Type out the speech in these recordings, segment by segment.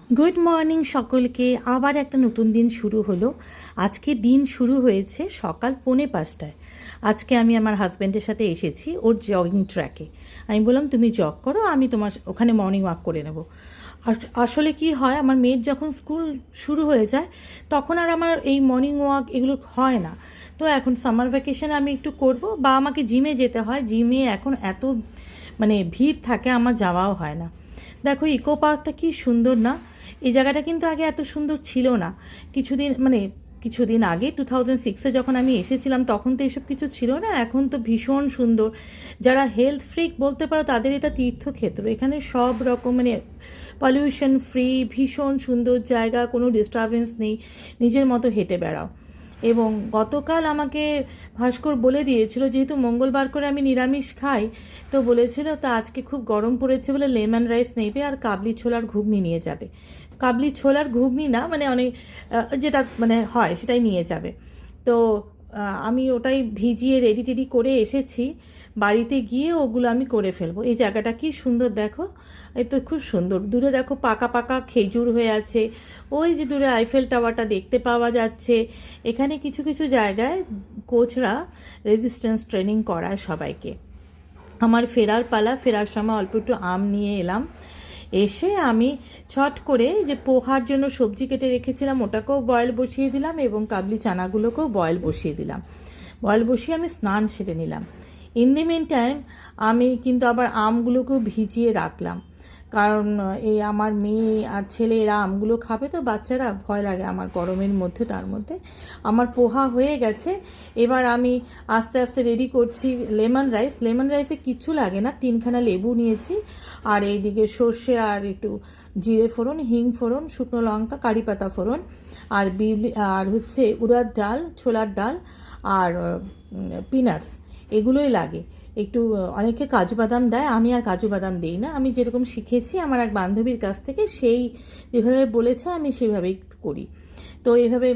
Good morning সকলকে। আবার একটা নতুন দিন শুরু হলো। আজকে দিন শুরু হয়েছে সকাল 4:45টায়। আজকে আমি আমার হাজব্যান্ডের সাথে এসেছি ওর জগিং ট্র্যাকে। আমি বললাম তুমি জগ করো, আমি তোমার ওখানে মর্নিং ওয়াক করে নেব। আসলে কি হয়, আমার মেয়ের যখন স্কুল শুরু হয়ে যায় তখন আর আমার এই মর্নিং ওয়াক এগুলো হয় না। তো এখন সামার ভ্যাকেশনে আমি একটু করব, বা আমাকে জিমে যেতে হয়। জিমে এখন এত ভিড় থাকে, আমার যাওয়াও হয় না। দেখো ইকো পার্কটা কি সুন্দর না। এই জায়গাটা কিন্তু আগে এত সুন্দর ছিল না। কিছুদিন আগে 2006-এ যখন আমি এসেছিলাম তখন তো এসব কিছু ছিল না। এখন তো ভীষণ সুন্দর। যারা হেলথ ফ্রিক বলতে পারো তাদের এটা তীর্থক্ষেত্র। এখানে সব রকম পলিউশন ফ্রি, ভীষণ সুন্দর জায়গা, কোনো ডিস্টারবেন্স নেই, নিজের মতো হেঁটে বেড়াও। এবং গতকাল আমাকে ভাস্কর বলে দিয়েছিল, যেহেতু মঙ্গলবার করে আমি নিরামিষ খাই, তো বলেছিল তা আজকে খুব গরম পড়েছে বলে লেমন রাইস নেবে আর কাবলি ছোলার ঘুগনি নিয়ে যাবে। কাবলি ছোলার ঘুগনি না, অনেক যেটা হয় সেটাই নিয়ে যাবে। তো আমি ওটাই ভিজিয়ে রেডি টেডি করে এসেছি। বাড়িতে গিয়ে ওগুলো আমি করে ফেলবো। এই জায়গাটা কি সুন্দর দেখো, এই তো খুব সুন্দর। দূরে দেখো পাকা পাকা খেজুর হয়ে আছে। ওই যে দূরে আইফেল টাওয়ারটা দেখতে পাওয়া যাচ্ছে। এখানে কিছু কিছু জায়গায় কোচরা রেজিস্ট্যান্স ট্রেনিং করায় সবাইকে। আমার ফেরার পালা, ফেরার সময় অল্প একটু আম নিয়ে এলাম। এসে আমি ছট করে যে পোহার জন্য সবজি কেটে রেখেছিলাম ওটাকেও বয়েল বসিয়ে দিলাম, এবং কাবলি চানাগুলোকেও বয়েল বসিয়ে দিলাম। বয়েল বসিয়ে আমি স্নান সেরে নিলাম। ইন দি মিন টাইম আমি কিন্তু আবার আমগুলোকেও ভিজিয়ে রাখলাম, কারণ এই আমার মেয়ে আর ছেলে এরা আমগুলো খাবে, তো বাচ্চারা ভয় লাগে আমার গরমের মধ্যে। তার মধ্যে আমার পোহা হয়ে গেছে। এবার আমি আস্তে আস্তে রেডি করছি লেমন রাইস। লেমন রাইসে কিচ্ছু লাগে না, 3খানা লেবু নিয়েছি, আর এইদিকে সর্ষে আর একটু জিরে ফোড়ন, হিং ফোড়ন, শুকনো লঙ্কা, কারি পাতা ফোড়ন, আর আর হচ্ছে উড়ার ডাল, ছোলার ডাল, আর পিনাটস, এগুলোই লাগে। একটু অনেকে কাজু বাদাম দেয়, আমি আর কাজু বাদাম দিই না। আমি যেরকম শিখেছি আমার এক বান্ধবীর কাছ থেকে, সেই যেভাবে বলেছে আমি সেভাবেই করি। তো এইভাবে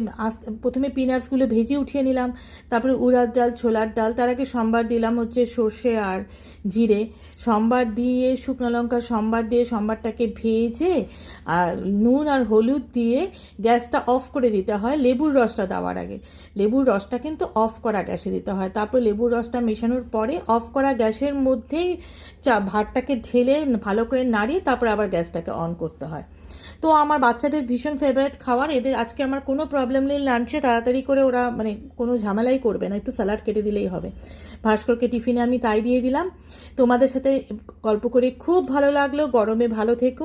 প্রথমে পিনাটসগুলো ভেজে উঠিয়ে নিলাম, তারপরে উড়ার ডাল, ছোলার ডাল, তার আগে সম্বার দিলাম হচ্ছে সর্ষে আর জিরে। সম্বার দিয়ে শুকনো লঙ্কা সম্বার দিয়ে সম্বারটাকে ভেজে আর নুন আর হলুদ দিয়ে গ্যাসটা অফ করে দিতে হয় লেবুর রসটা দেওয়ার আগে। লেবুর রসটা কিন্তু অফ করা গ্যাসে দিতে হয়। তারপর লেবুর রসটা মেশানোর পরে অফ করা গ্যাসের মধ্যেই ভাতটাকে ঢেলে ভালো করে নাড়িয়ে তারপর আবার গ্যাসটাকে অন করতে হয়। তো আমার বাচ্চাদের ভীষণ ফেভারিট খাবার। এদের আজকে আমার কোনো প্রবলেম নেই লাঞ্চে, তাড়াতাড়ি করে ওরা কোনো ঝামেলাই করবে না, একটু স্যালাড কেটে দিলেই হবে। ভাস্করকে টিফিনে আমি তাই দিয়ে দিলাম। তোমাদের সাথে গল্প করে খুব ভালো লাগলো। গরমে ভালো থেকো।